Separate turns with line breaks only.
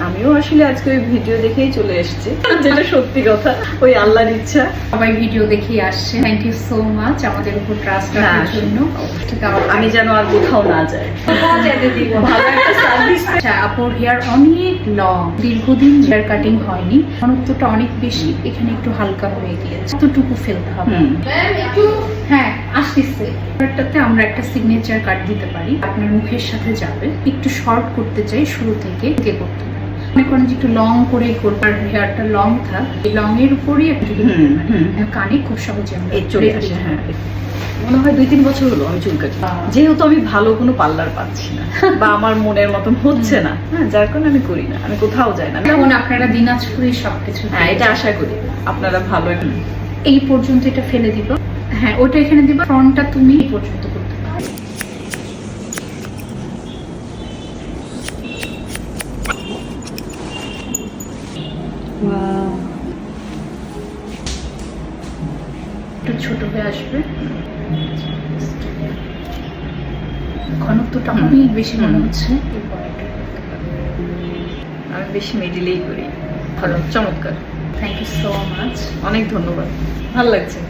আমিও আসলে আজকে ওই ভিডিও দেখেই চলে এসেছি, যেটা সত্যি কথা, ওই আল্লাহর ইচ্ছা।
সবাই ভিডিও দেখেই আসছে। থ্যাংক ইউ সো মাচ আমাদের উপর ট্রাস্ট রাখার জন্য।
আমি যেন আর কোথাও না যাই, ভালো একটা সার্ভিস।
আচ্ছা, আপুর হেয়ার অনেক লং, দীর্ঘদিন হেয়ার কাটিং হয়নি, ঘনত্বটা অনেক বেশি, এখানে একটু হালকা হয়ে গিয়েছে, এতটুকু ফেলতে হবে। হ্যাঁ আসতেছে। এটাতে আমরা একটা সিগনেচার কাট দিতে পারি, আপনার মুখের সাথে যাবে। একটু শর্ট করতে চাই, শুরু থেকে করতে পারি। মনে করেন যে একটু লং করেই করবো, আর হেয়ারটা লং থাক, এই লং এর উপরই একটু কানে খুব সহজে আমরা
চলে আসে। হ্যাঁ, মনে হয় 2-3 বছর হলো আমি চুল কাটি, যেহেতু আমি ভালো কোনো পার্লার পাচ্ছি না বা আমার মনের মতন হচ্ছে না, হ্যাঁ, যার কারণে আমি করি না, আমি কোথাও যাই না।
যেমন আপনারা দিনাজপুরে সবকিছু,
হ্যাঁ, এটা আশা করি আপনারা ভালো।
এই পর্যন্ত এটা ফেলে দিব। হ্যাঁ, ওটা এখানে দিবা। ফ্রন্টটা তুমি এই পর্যন্ত করতে পারো। একটু ছোট হয়ে আসবে, ঘনত্বটা অনেক বেশি মনে হচ্ছে।
আমি বেশি মিডিলেই করি। ভালো, চমৎকার।
থ্যাংক ইউ সো মাচ,
অনেক ধন্যবাদ, ভালো লাগছে।